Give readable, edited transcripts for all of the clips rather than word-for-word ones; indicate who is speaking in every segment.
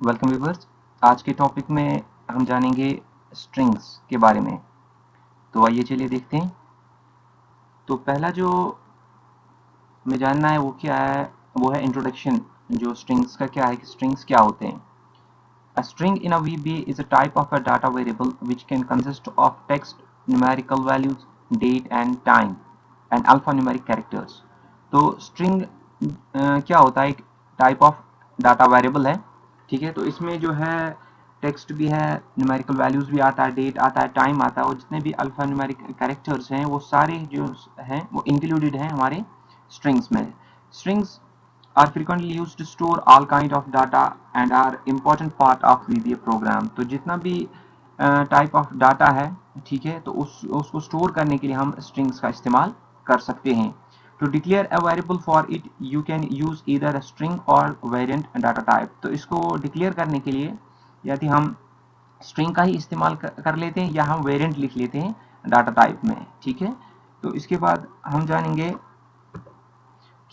Speaker 1: Welcome viewers. आज के topic में हम जानेंगे स्ट्रिंग्स के बारे में। तो आइए चलिए देखते हैं। तो पहला जो हमें जानना है वो क्या है, वो है इंट्रोडक्शन। जो स्ट्रिंग्स का क्या है कि स्ट्रिंग्स क्या होते हैं। A string in a VBA is a type of a data variable which can consist of text, numerical values, date and time and alphanumeric characters। तो string क्या होता है, एक टाइप ऑफ डाटा वेरिएबल है। ठीक है, तो इसमें जो है टेक्स्ट भी है, न्यूमेरिकल वैल्यूज भी आता है, डेट आता है, टाइम आता है, और जितने भी अल्फा न्यूमेरिक कैरेक्टर्स हैं वो सारे जो हैं वो इंक्लूडेड हैं हमारे स्ट्रिंग्स में। Strings are frequently used to store all kind of data and are important part of VBA program। तो जितना भी टाइप ऑफ डाटा है, ठीक है, तो उसको स्टोर करने के लिए हम स्ट्रिंग्स का इस्तेमाल कर सकते हैं। To declare a variable for it you can use either a string or variant data type. तो इसको डिक्लेयर करने के लिए यदि हम स्ट्रिंग का ही इस्तेमाल कर लेते हैं या हम वेरिएंट लिख लेते हैं डाटा टाइप में। ठीक है, तो इसके बाद हम जानेंगे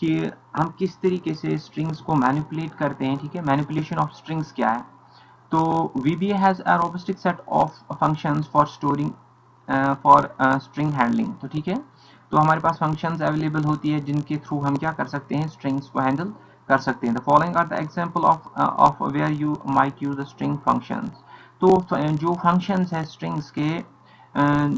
Speaker 1: कि हम किस तरीके से स्ट्रिंग्स को मैनिपुलेट करते हैं। ठीक है, मैनिपुलेशन ऑफ स्ट्रिंग्स क्या है। तो VBA has a robustic set of functions for storing for string handling. तो ठीक है, तो हमारे पास फंक्शंस अवेलेबल होती है जिनके थ्रू हम क्या कर सकते हैं, स्ट्रिंग्स को हैंडल कर सकते हैं। The following are the example of where you might use the string functions. तो जो फंक्शंस है स्ट्रिंग्स के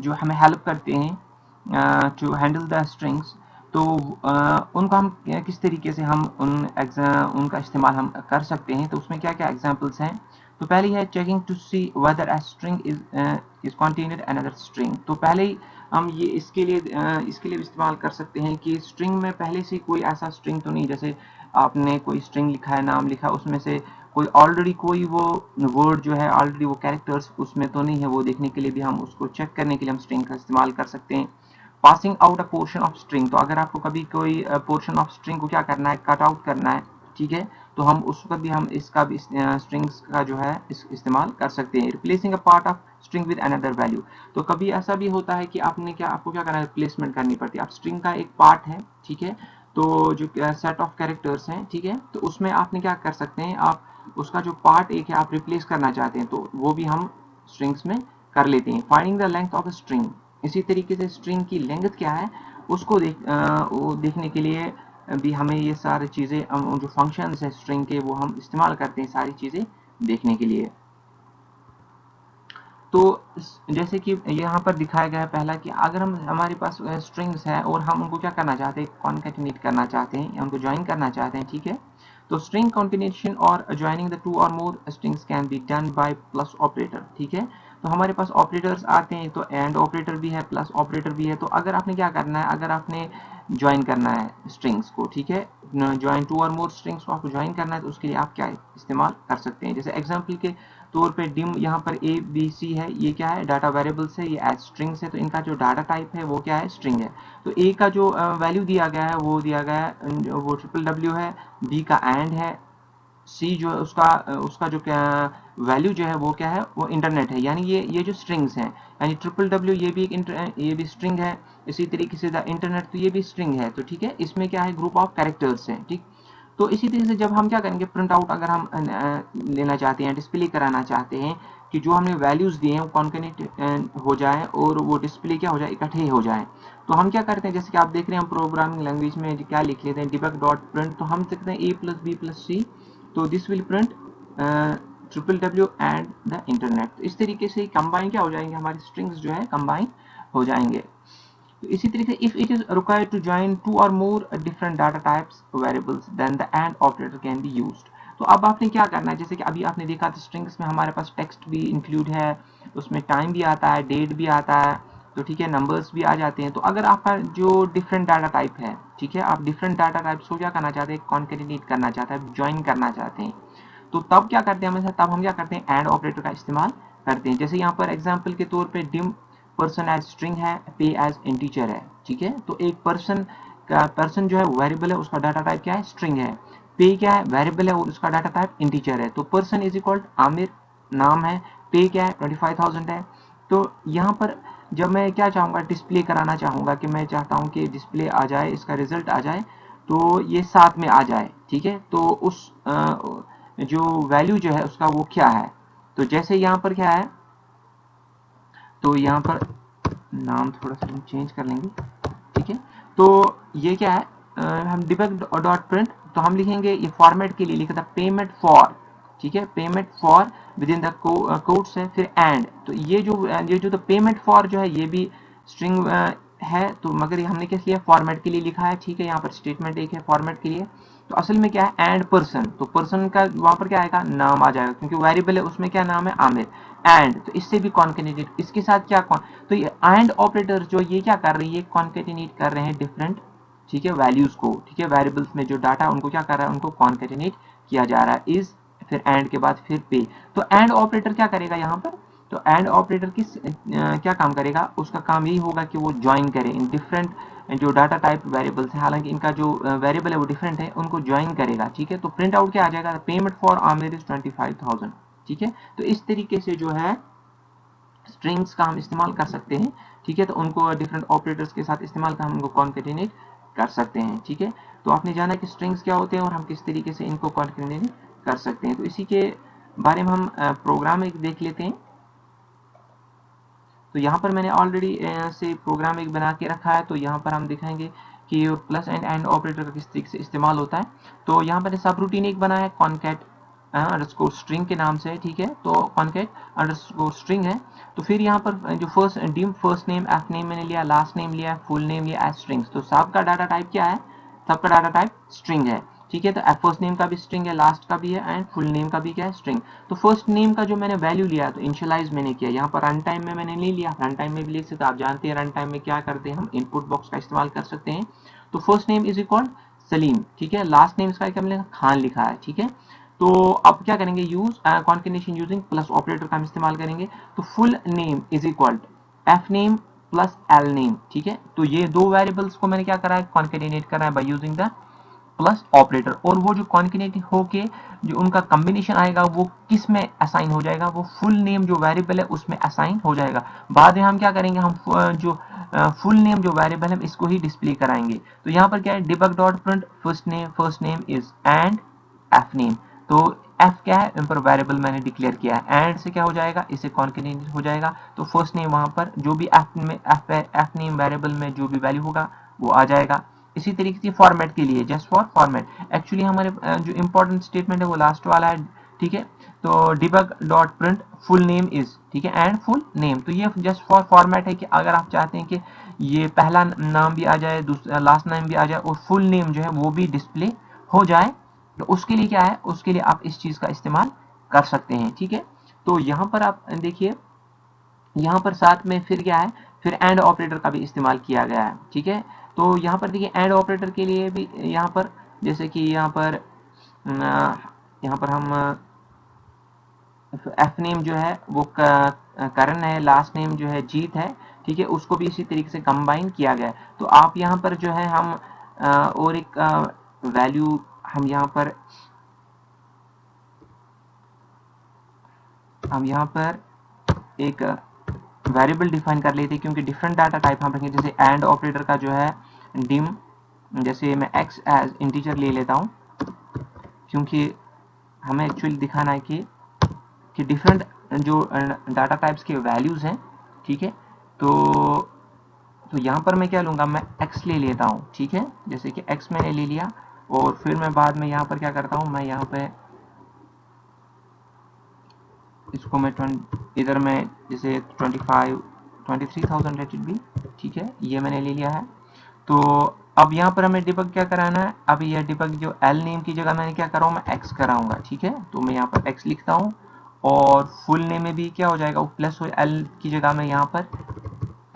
Speaker 1: जो हमें हेल्प करते हैं टू हैंडल द स्ट्रिंग्स, तो उनको हम किस तरीके से हम उनका इस्तेमाल हम कर सकते हैं। तो उसमें क्या क्या एग्जांपल्स हैं। तो पहली है checking to see whether a string is contained another string. तो पहले ही हम ये इसके लिए इस्तेमाल कर सकते हैं कि स्ट्रिंग में पहले से कोई ऐसा स्ट्रिंग तो नहीं, जैसे आपने कोई स्ट्रिंग लिखा है, नाम लिखा, उसमें से कोई ऑलरेडी कोई वो वर्ड जो है, ऑलरेडी वो कैरेक्टर्स उसमें तो नहीं है। वो देखने के लिए भी हम उसको चेक करने के लिए हम स्ट्रिंग का इस्तेमाल कर सकते हैं। Passing out a portion of string, तो अगर आपको कभी कोई पोर्शन ऑफ स्ट्रिंग को क्या करना है, कट आउट करना है, ठीक है, तो हम उसका भी हम इसका भी स्ट्रिंग्स का जो है इस्तेमाल कर सकते हैं। Replacing a part of string with another value, तो कभी ऐसा भी होता है कि आपको क्या करना है, रिप्लेसमेंट करनी पड़ती है। आप स्ट्रिंग का एक पार्ट है, ठीक है, तो जो सेट ऑफ कैरेक्टर्स हैं, ठीक है, तो उसमें आपने क्या कर सकते हैं, आप उसका जो पार्ट एक है आप रिप्लेस करना चाहते हैं, तो वो भी हम स्ट्रिंग्स में कर लेते हैं। Finding the length of string, इसी तरीके से स्ट्रिंग की लेंथ क्या है उसको वो देखने के लिए भी हमें ये सारी चीज़ें जो फंक्शंस है स्ट्रिंग के वो हम इस्तेमाल करते हैं सारी चीज़ें देखने के लिए। तो जैसे कि यहाँ पर दिखाया गया है पहला कि अगर हम हमारे पास स्ट्रिंग्स है और हम उनको क्या करना चाहते हैं, कॉन्केटिनेट करना चाहते हैं या उनको ज्वाइन करना चाहते हैं, ठीक है, तो स्ट्रिंग कॉम्बिनेशन और ज्वाइनिंग द टू और more strings can be done by plus operator. ठीक है, तो हमारे पास ऑपरेटर्स आते हैं, तो एंड ऑपरेटर भी है, प्लस ऑपरेटर भी है। तो अगर आपने क्या करना है, अगर आपने ज्वाइन करना है स्ट्रिंग्स को, ठीक है, ज्वाइन टू और मोर स्ट्रिंग्स को आपको ज्वाइन करना है, तो उसके लिए आप क्या इस्तेमाल कर सकते हैं। जैसे एग्जाम्पल के तौर पे डिम यहाँ पर ए बी सी है, ये क्या है, डाटा वेरिएबल्स है, ये एज स्ट्रिंग्स है, तो इनका जो डाटा टाइप है वो क्या है, स्ट्रिंग है। तो ए का जो वैल्यू दिया गया है वो दिया गया है वो ट्रिपल डब्ल्यू है, बी का एंड है, सी जो है उसका जो क्या वैल्यू जो है वो क्या है, वो इंटरनेट है। यानी ये जो स्ट्रिंग्स हैं, यानी ट्रिपल डब्ल्यू ये भी ये भी स्ट्रिंग है, इसी तरीके से द इंटरनेट तो ये भी स्ट्रिंग है। तो ठीक है, इसमें क्या है, ग्रुप ऑफ कैरेक्टर्स हैं। ठीक, तो इसी तरीके से जब हम क्या करेंगे, प्रिंट आउट अगर हम लेना चाहते हैं, डिस्प्ले कराना चाहते हैं कि जो हमने वैल्यूज दिए हैं वो कॉन्केनेट हो जाए और वो डिस्प्ले क्या हो जाए, इकट्ठे हो जाए। तो हम क्या करते हैं, जैसे कि आप देख रहे हैं हम प्रोग्रामिंग लैंग्वेज में क्या लिख लेते हैं, डिबग डॉट प्रिंट, तो हम लिखते हैं ए प्लस बी प्लस सी, तो this will print triple W and the internet. तो इस तरीके से कंबाइन क्या हो जाएंगे, हमारे स्ट्रिंग्स जो है कंबाइन हो जाएंगे। तो इसी तरीके से if it is required to join two और more different data types variables then the and operator can be used. तो अब आपने क्या करना है, जैसे कि अभी आपने देखा था स्ट्रिंग्स में हमारे पास टेक्स्ट भी इंक्लूड है, उसमें टाइम भी आता है, डेट भी आता है, तो ठीक है, नंबर्स भी आ जाते हैं। तो अगर आपका जो डिफरेंट डाटा टाइप है, ठीक है, आप डिफरेंट डाटा टाइप्स को क्या करना चाहते हैं, कॉन्केटिनेट करना चाहते हैं, ज्वाइन करना चाहते हैं, तो तब क्या करते हैं हमेशा, तब हम क्या करते हैं, एंड ऑपरेटर का इस्तेमाल करते हैं। जैसे यहाँ पर एग्जाम्पल के तौर पर डिम पर्सन एज स्ट्रिंग है, पे एज इंटीजर है, ठीक है, तो एक पर्सन जो है वेरिएबल है, उसका डाटा टाइप क्या है, स्ट्रिंग है। पे क्या है, वेरिएबल है और उसका डाटा टाइप इंटीजर है। तो पर्सन इज इक्वल आमिर नाम है, पे क्या है, 25,000 है। तो यहाँ पर जब मैं क्या चाहूँगा, डिस्प्ले कराना चाहूँगा कि मैं चाहता हूँ कि डिस्प्ले आ जाए, इसका रिजल्ट आ जाए, तो ये साथ में आ जाए, ठीक है, तो उस जो वैल्यू जो है उसका वो क्या है। तो जैसे यहाँ पर क्या है, तो यहाँ पर नाम थोड़ा सा हम चेंज कर लेंगे, ठीक है। तो ये क्या है, हम डिबग डॉट प्रिंट, तो हम लिखेंगे ये फॉर्मेट के लिए लिखा था पेमेंट फॉर, ठीक है, payment for with in the quotes है, फिर एंड। तो ये जो तो पेमेंट फॉर जो है ये भी स्ट्रिंग है, तो मगर हमने क्या किया, फॉर्मेट के लिए लिखा है, ठीक है। यहाँ पर स्टेटमेंट एक है फॉर्मेट के लिए। तो असल में क्या है, एंड पर्सन, तो पर्सन का वहां पर क्या आएगा, नाम आ जाएगा, क्योंकि वेरिएबल है उसमें क्या नाम है, आमिर। एंड, तो इससे भी कॉन्केटिनेट, इसके साथ क्या तो ये एंड ऑपरेटर जो ये क्या कर रही है, कॉन्केटिनेट कर रहे हैं डिफरेंट, ठीक है, वैल्यूज को, ठीक है, वेरिएबल्स में जो डाटा उनको क्या कर रहा है, उनको कॉन्केटिनेट किया जा रहा है, इज फिर एंड के बाद फिर पे। तो एंड ऑपरेटर क्या करेगा यहाँ पर, तो एंड ऑपरेटर किस क्या काम करेगा, उसका काम यही होगा कि वो ज्वाइन करे इन डिफरेंट जो डाटा टाइप वेरिएबल्स है, हालांकि इनका जो वेरिएबल है वो डिफरेंट है, उनको ज्वाइन करेगा, ठीक है। तो प्रिंट आउट क्या आ जाएगा, पेमेंट फॉर आमिर इज 25,000, ठीक है। तो इस तरीके से जो है स्ट्रिंग्स का हम इस्तेमाल कर सकते हैं, ठीक है। तो उनको डिफरेंट ऑपरेटर्स के साथ इस्तेमाल कर हम उनको कॉन्केटिनेट कर सकते हैं, ठीक है। तो आपने जाना कि स्ट्रिंग्स क्या होते हैं और हम किस तरीके से इनको कॉन्केटिनेट कर सकते हैं। तो इसी के बारे में हम प्रोग्राम एक देख लेते हैं। तो यहाँ पर मैंने ऑलरेडी से प्रोग्राम एक बना के रखा है, तो यहाँ पर हम दिखाएंगे कि प्लस एंड ऑपरेटर का किस तरीके से इस्तेमाल होता है। तो यहाँ पर सब रूटीन एक बना है कॉन्कैट अंडरस्कोर स्ट्रिंग के नाम से, ठीक है। तो कॉन्कैट अंडरस्कोर स्ट्रिंग है। तो फिर यहाँ पर जो फर्स्ट नेम एफ नेम मैंने लिया, लास्ट नेम लिया, फुल नेम लिया एज स्ट्रिंग्स। तो सब का डाटा टाइप क्या है, सबका डाटा टाइप स्ट्रिंग है, ठीक है। तो फर्स्ट नेम का भी स्ट्रिंग है, लास्ट का भी है, एंड फुल नेम का भी क्या है, स्ट्रिंग। तो फर्स्ट नेम का जो मैंने वैल्यू लिया तो इनिशियलाइज मैंने किया, यहाँ पर रन टाइम में मैंने नहीं लिया, रन टाइम में भी ले सकते, आप जानते हैं रन टाइम में क्या करते हैं, हम इनपुट बॉक्स का इस्तेमाल कर सकते हैं। तो first name is equal Salim, ठीक है। लास्ट नेम इसका क्या मिलेगा, खान लिखा है, ठीक है। तो अब क्या करेंगे, use concatenation using plus operator का हम इस्तेमाल करेंगे। तो full name is equal F name plus L name, ठीक है। तो ये दो वेरिएबल्स को मैंने क्या करा है, कॉन्केटिनेट करा है bye using the plus operator. और वो जो कॉन्केटिनेट होके जो उनका कॉम्बिनेशन आएगा वो किस में असाइन हो जाएगा, वो फुल नेम जो वेरिएबल है उसमें असाइन हो जाएगा। बाद में हम क्या करेंगे, हम जो फुल नेम जो वेरिएबल है इसको ही डिस्प्ले कराएंगे। तो यहाँ पर क्या है, debug dot print first name is and F name. तो एफ क्या है, इन पर वेरिएबल मैंने डिक्लेयर किया है, एंड से क्या हो जाएगा, इसे कॉन्केटिनेट हो जाएगा। तो फर्स्ट नेम वहां पर जो भी एफ नेम वेरिएबल में जो भी वैल्यू होगा वो आ जाएगा। इसी तरीके से फॉर्मेट के लिए, जस्ट फॉर फॉर्मेट, एक्चुअली हमारे जो इंपॉर्टेंट स्टेटमेंट है वो लास्ट वाला है, ठीक है। तो debug dot print full name is, ठीक है, एंड फुल नेम। तो ये जस्ट फॉर फॉर्मेट है कि अगर आप चाहते हैं कि ये पहला नाम भी आ जाए, दूसरा लास्ट नाम भी आ जाए और फुल नेम जो है वो भी डिस्प्ले हो जाए, तो उसके लिए क्या है, उसके लिए आप इस चीज का इस्तेमाल कर सकते हैं, ठीक है। तो यहाँ पर आप देखिए, यहाँ पर साथ में फिर क्या है, फिर एंड ऑपरेटर का भी इस्तेमाल किया गया है, ठीक है। तो यहाँ पर देखिए एंड ऑपरेटर के लिए भी यहाँ पर जैसे कि यहाँ पर हम एफ नेम जो है वो करण है, लास्ट नेम जो है जीत है, ठीक है, उसको भी इसी तरीके से कंबाइन किया गया है। तो आप यहाँ पर जो है हम और एक वैल्यू हम यहाँ पर एक वेरिएबल डिफाइन कर लेते हैं, क्योंकि डिफरेंट डाटा टाइप हम रखेंगे। जैसे एंड ऑपरेटर का जो है डिम, जैसे मैं एक्स एज इंटीजर ले लेता हूँ, क्योंकि हमें एक्चुअली दिखाना है कि डिफरेंट जो डाटा टाइप्स के वैल्यूज हैं, ठीक है। तो यहाँ पर मैं क्या लूँगा, मैं एक्स ले लेता हूँ, ठीक है। जैसे कि एक्स मैंने ले लिया और फिर मैं बाद में यहाँ पर क्या करता हूँ, मैं यहाँ पे इसको मैं इधर मैं जैसे 23,000 लेट इट बी, ठीक है, ये मैंने ले लिया है। तो अब यहाँ पर हमें डिबग क्या कराना है, अब यह डिबग जो एल नेम की जगह मैंने क्या कराऊँ, मैं एक्स कराऊंगा, ठीक है। तो मैं यहाँ पर एक्स लिखता हूँ और फुल नेम में भी क्या हो जाएगा, वो प्लस हो, एल की जगह में यहाँ पर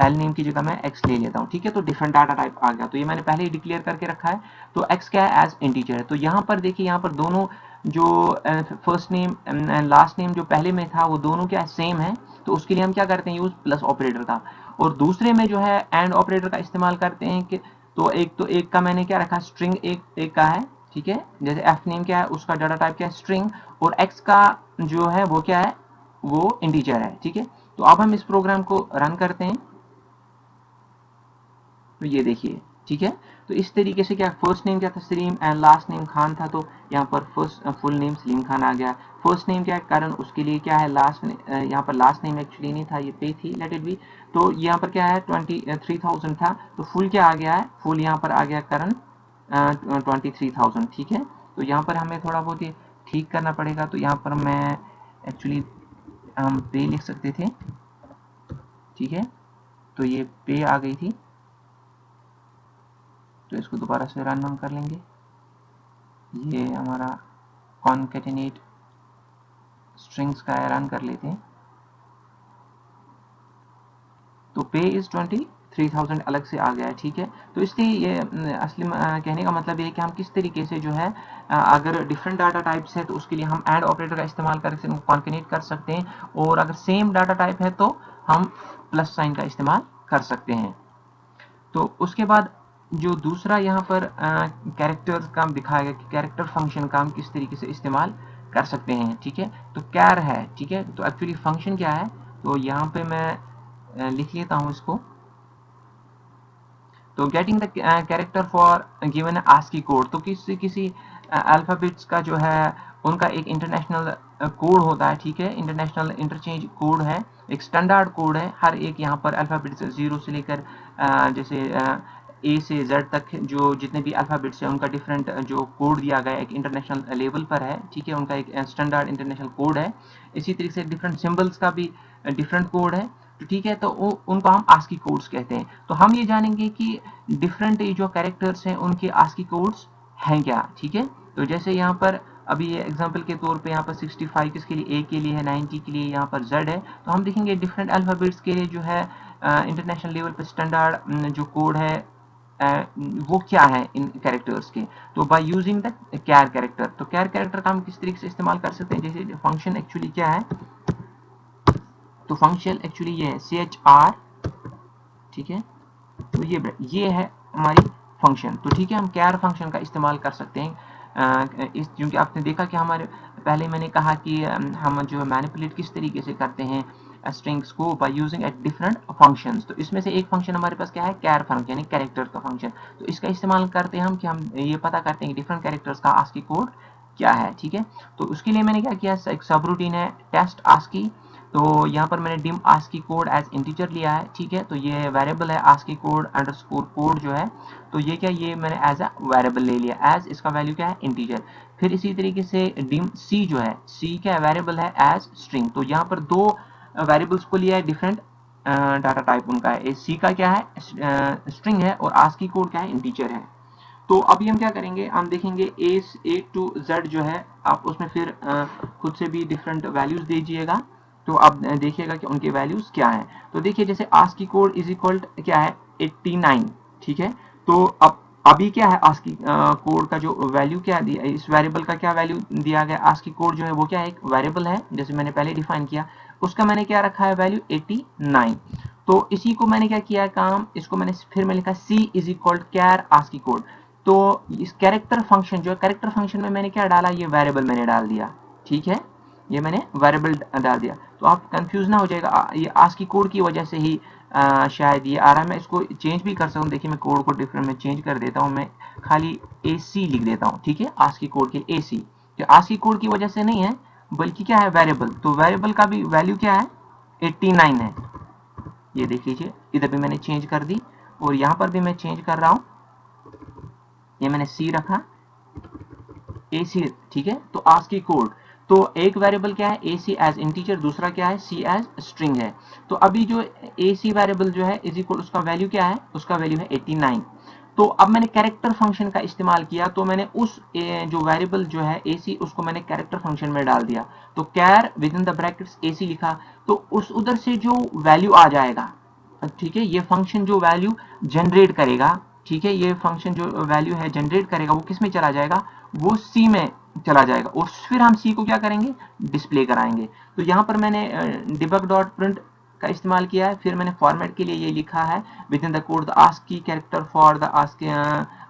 Speaker 1: एल नेम की जगह मैं एक्स ले लेता हूँ, ठीक है। तो डिफरेंट डाटा टाइप आ गया, तो ये मैंने पहले ही डिक्लेयर करके रखा है। तो एक्स क्या है, एज इंटीजर है। तो यहाँ पर देखिए, यहाँ पर दोनों जो फर्स्ट नेम लास्ट नेम जो पहले में था वो दोनों क्या सेम है। तो उसके लिए हम क्या करते हैं, यूज प्लस ऑपरेटर का। और दूसरे में जो है एंड ऑपरेटर का इस्तेमाल करते हैं कि तो एक का मैंने क्या रखा, स्ट्रिंग एक का है, ठीक है। जैसे एफ नेम क्या है, उसका डाटा टाइप क्या है, स्ट्रिंग, और एक्स का जो है वो क्या है, वो इंटीजर है, ठीक है। तो अब हम इस प्रोग्राम को रन करते हैं, तो ये देखिए, ठीक है। तो इस तरीके से क्या फर्स्ट नेम क्या था Salim and last name Khan था, तो यहाँ पर first full name Salim Khan आ गया। फर्स्ट नेम क्या है करण, उसके लिए क्या है लास्ट, यहाँ पर लास्ट नेम एक्चुअली नहीं था, ये पे थी, लेट इट बी। तो यहाँ पर क्या है 23,000 था, तो फुल क्या आ गया है, फुल यहाँ पर आ गया करण 23,000, ठीक है। तो यहाँ पर हमें थोड़ा बहुत ये ठीक करना पड़ेगा, तो यहाँ पर मैं एक्चुअली हम पे लिख सकते थे, ठीक है। तो ये पे आ गई थी, तो इसको दोबारा से रन हम कर लेंगे। ये हमारा कॉन्केटिनेट स्ट्रिंग्स का रन कर लेते हैं। तो पे इज 23,000 अलग से आ गया है, ठीक है। तो इसलिए ये असली कहने का मतलब ये है कि हम किस तरीके से जो है अगर डिफरेंट डाटा टाइप्स है तो उसके लिए हम एंड ऑपरेटर का इस्तेमाल करके उनको कॉन्केटिनेट कर सकते हैं, और अगर सेम डाटा टाइप है तो हम प्लस साइन का इस्तेमाल कर सकते हैं। तो उसके बाद जो दूसरा यहाँ पर कैरेक्टर्स का दिखाया गया कि कैरेक्टर फंक्शन का हम किस तरीके से इस्तेमाल कर सकते हैं, ठीक है। तो कैर है, ठीक है। तो एक्चुअली फंक्शन क्या है, तो यहाँ पे मैं लिख लेता हूँ इसको। तो getting the character for given ASCII code, तो किसी अल्फाबेट्स का जो है उनका एक इंटरनेशनल कोड होता है, ठीक है। इंटरनेशनल इंटरचेंज कोड है, एक स्टैंडर्ड कोड है, हर एक यहाँ पर अल्फाबेट्स 0 से लेकर जैसे ए से जेड तक जो जितने भी अल्फाबेट्स हैं उनका डिफरेंट जो कोड दिया गया है एक इंटरनेशनल लेवल पर है, ठीक है। उनका एक स्टैंडर्ड इंटरनेशनल कोड है। इसी तरीके से डिफरेंट सिंबल्स का भी डिफरेंट कोड है, तो ठीक है। तो उनको हम आस्की कोड्स कहते हैं। तो हम ये जानेंगे कि डिफरेंट जो कैरेक्टर्स हैं उनके आस्की कोड्स हैं क्या, ठीक है। तो जैसे यहाँ पर अभी ये एग्जांपल के तौर पे यहाँ पर 65 किसके लिए, ए के लिए है, 90 के लिए यहाँ पर जेड है। तो हम देखेंगे डिफरेंट अल्फाबेट्स के लिए जो है इंटरनेशनल लेवल पर स्टैंडर्ड जो कोड है वो क्या है इन कैरेक्टर्स के। तो by using the char character, तो कैर कैरेक्टर का हम किस तरीके से इस्तेमाल कर सकते हैं, जैसे फंक्शन एक्चुअली क्या है, तो फंक्शन एक्चुअली ये है CHR, ठीक है। तो ये है हमारी फंक्शन, तो ठीक है। हम कैर फंक्शन का इस्तेमाल कर सकते हैं इस, क्योंकि आपने देखा कि हमारे पहले मैंने कहा कि हम जो मैनिपुलेट किस तरीके से करते हैं स्ट्रिंग्स को by using at different functions. तो इसमें से एक फंक्शन हमारे पास क्या है, कैर फंक्शन यानी कैरेक्टर का फंक्शन। तो इसका इस्तेमाल करते हैं हम कि हम ये पता करते हैं कि डिफरेंट कैरेक्टर्स का आस्की कोड क्या है, ठीक है। तो उसके लिए मैंने क्या किया, एक सब रूटीन है टेस्ट आस्की। तो यहाँ पर मैंने dim ASCII code as integer लिया है, ठीक है। तो ये वेरिएबल है आस्की कोड अंडरस्कोर कोड जो है, तो ये क्या, ये मैंने एज अ वेरिएबल ले लिया, एज इसका वैल्यू क्या है इंटीजर। फिर इसी तरीके से डिम सी जो है, सी क्या वेरिएबल है एज स्ट्रिंग। तो यहाँ पर दो वेरिएबल्स को लिया है, डिफरेंट डाटा टाइप उनका है, सी का क्या है स्ट्रिंग है और आस्की कोड क्या है इंटीजर है। तो अभी हम क्या करेंगे, हम देखेंगे ए टू जेड जो है आप उसमें फिर खुद से भी डिफरेंट वैल्यूज दीजिएगा, तो आप देखिएगा कि उनके वैल्यूज क्या हैं। तो देखिए जैसे आस्की कोड इज इक्वल क्या है 89, ठीक है। तो अब अभी क्या है आस्की कोड का जो वैल्यू क्या दिया, इस वेरिएबल का क्या वैल्यू दिया गया, आस्की कोड जो है वो क्या है एक वेरिएबल है, जैसे मैंने पहले डिफाइन किया, उसका मैंने क्या रखा है वैल्यू 89। तो इसी को मैंने क्या किया काम, इसको मैंने फिर मैं लिखा C is equal char ASCII code. तो इस कैरेक्टर फंक्शन जो है, कैरेक्टर फंक्शन में मैंने क्या डाला, ये वेरिएबल मैंने डाल दिया, ठीक है। ये मैंने वेरिएबल डाल दिया, तो आप कंफ्यूज ना हो जाएगा, ये आस्की कोड की वजह से ही शायद ये आ रहा है। मैं इसको चेंज भी कर सकता हूँ, देखिए मैं कोड को डिफरेंट में चेंज कर देता हूँ, मैं खाली AC लिख देता हूँ, ठीक है। आस्की कोड के AC, तो आस्की कोड की वजह से नहीं है बल्कि क्या है वेरिएबल, तो वेरिएबल का भी वैल्यू क्या है 89 है। ये देख लीजिए इधर भी मैंने चेंज कर दी और यहाँ पर भी मैं चेंज कर रहा हूँ, ये मैंने C रखा AC, ठीक है। तो आस्की कोड, तो एक वेरिएबल क्या है AC एज इंटीजर, दूसरा क्या है C एज स्ट्रिंग है। तो अभी जो AC वेरिएबल जो है इज इक्वल, उसका वैल्यू क्या है, उसका वैल्यू है 89। तो अब मैंने कैरेक्टर फंक्शन का इस्तेमाल किया, तो मैंने उस जो वेरिएबल जो है AC उसको मैंने कैरेक्टर फंक्शन में डाल दिया, तो char within the brackets AC लिखा, तो उस उधर से जो वैल्यू आ जाएगा, ठीक है, ये फंक्शन जो वैल्यू जनरेट करेगा, ठीक है, ये फंक्शन जो वैल्यू है जनरेट करेगा वो किस में चला जाएगा, वो C में चला जाएगा, और फिर हम C को क्या करेंगे, डिस्प्ले कराएंगे। तो यहाँ पर मैंने डिबग डॉट प्रिंट का इस्तेमाल किया है, फिर मैंने फॉर्मेट के लिए ये लिखा है within the code the ASCII character for the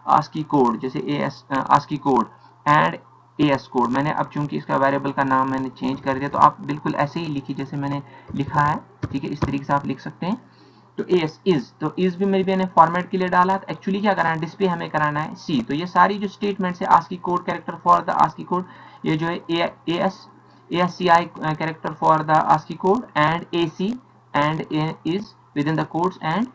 Speaker 1: ASCII code, जैसे ASCII code and AS code. मैंने अब चूंकि इसका वेरिएबल का नाम मैंने चेंज कर दिया, तो आप बिल्कुल ऐसे ही लिखिए जैसे मैंने लिखा है, ठीक है, इस तरीके से आप लिख सकते हैं। तो एस इज, तो इज भी मेरे मैंने फॉर्मेट के लिए डाला। तो एक्चुअली क्या कराना है, डिस्प्ले हमें कराना है सी। तो ये सारी जो स्टेटमेंट्स है ASCII code character for the ASCII code, ये जो है ASCII character for the ASCII code and AC and is within the codes and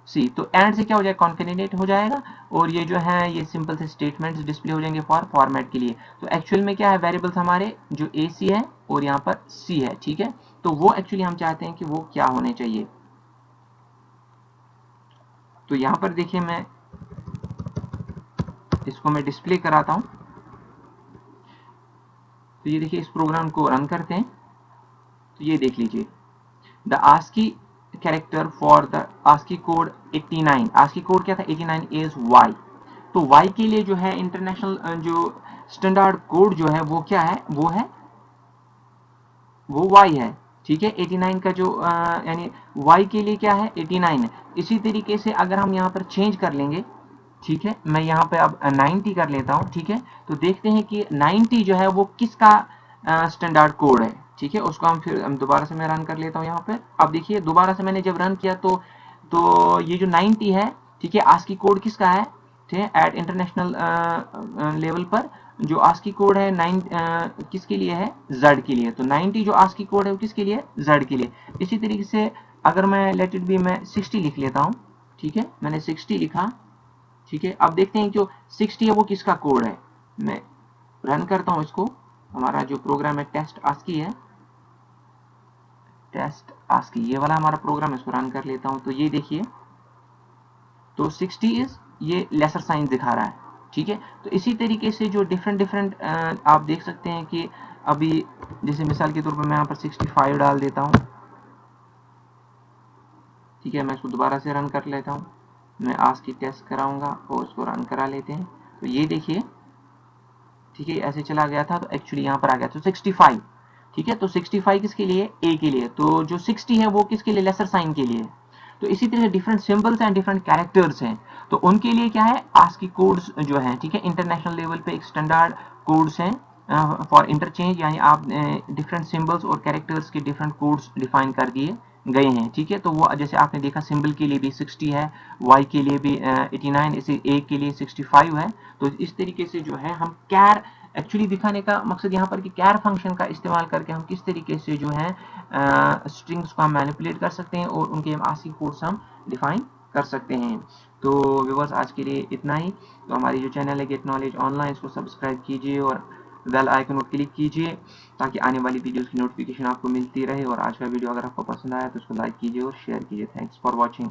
Speaker 1: C. तो एंड से क्या हो जाएगा, कॉन्केटिनेट हो जाएगा, और ये जो है ये सिंपल से स्टेटमेंट्स डिस्प्ले हो जाएंगे फॉर फॉर्मेट के लिए। तो एक्चुअल में क्या है, वेरिएबल्स हमारे जो AC है और यहाँ पर C है, ठीक है। तो वो एक्चुअली हम चाहते हैं कि वो क्या होने चाहिए। तो यहाँ पर देखिए मैं इसको मैं डिस्प्ले कराता हूँ। तो ये देखिए इस प्रोग्राम को रन करते हैं। तो ये देख लीजिए, the ASCII character for the ASCII code 89, ASCII code क्या था 89 इज वाई। तो वाई के लिए जो है इंटरनेशनल जो स्टैंडर्ड कोड जो है वो क्या है, वो वाई है, ठीक है। 89 का जो यानी वाई के लिए क्या है 89 है। इसी तरीके से अगर हम यहाँ पर चेंज कर लेंगे, ठीक है, मैं यहाँ पे अब 90 कर लेता हूँ, ठीक है। तो देखते हैं कि 90 जो है वो किसका स्टैंडर्ड कोड है, ठीक है। उसको हम दोबारा से मैं रन कर लेता हूँ यहाँ पे। अब देखिए दोबारा से मैंने जब रन किया तो ये जो 90 है, ठीक है, आस्की कोड किसका है, ठीक है, एट इंटरनेशनल लेवल पर जो आस्की कोड है किसके लिए है, जेड के लिए। तो 90 जो आस्की कोड है वो किसके लिए, जेड के लिए। इसी तरीके से अगर मैं लेट इट बी मैं 60 लिख लेता हूँ, ठीक है, मैंने 60 लिखा, ठीक है। अब देखते हैं जो 60 है वो किसका कोड है। मैं रन करता हूं इसको, हमारा जो प्रोग्राम है टेस्ट आस्की है, टेस्ट आस्की ये वाला हमारा प्रोग्राम है, इसको रन कर लेता हूं। तो ये देखिए, तो 60 इज ये लेसर साइन दिखा रहा है, ठीक है। तो इसी तरीके से जो डिफरेंट आप देख सकते हैं कि अभी जैसे मिसाल के तौर पर मैं यहाँ पर 65 डाल देता हूँ, ठीक है। मैं इसको दोबारा से रन कर लेता हूँ, मैं आस्की टेस्ट कराऊंगा और इसको रन करा लेते हैं। तो ये देखिए, ठीक है, ऐसे चला गया था तो एक्चुअली यहाँ पर आ गया तो 65, ठीक है। तो 65 किसके लिए, ए के लिए। तो जो 60 है वो किसके लिए, लेसर साइन के लिए। तो इसी तरह से different symbols and different characters हैं, तो उनके लिए क्या है, आस्की कोड्स जो है, ठीक है, इंटरनेशनल लेवल पे एक स्टैंडर्ड कोड्स हैं फॉर इंटरचेंज, यानी आप डिफरेंट सिंबल्स और कैरेक्टर्स के डिफरेंट कोड्स डिफाइन कर दिए गए हैं, ठीक है। तो वो जैसे आपने देखा सिंबल के लिए भी 60 है, वाई के लिए भी 89, इसे ए के लिए 65 है। तो इस तरीके से जो है हम कैर एक्चुअली दिखाने का मकसद यहाँ पर कि कैर फंक्शन का इस्तेमाल करके हम किस तरीके से जो है स्ट्रिंग्स को हम मैनिपुलेट कर सकते हैं और उनके आस्की कोड्स हम डिफाइन कर सकते हैं। तो व्यूअर्स आज के लिए इतना ही। तो हमारी जो चैनल है गेट नॉलेज ऑनलाइन, इसको सब्सक्राइब कीजिए और बेल आइकन पर क्लिक कीजिए ताकि आने वाली वीडियोस की नोटिफिकेशन आपको मिलती रहे। और आज का वीडियो अगर आपको पसंद आया तो उसको लाइक कीजिए और शेयर कीजिए। Thanks for watching.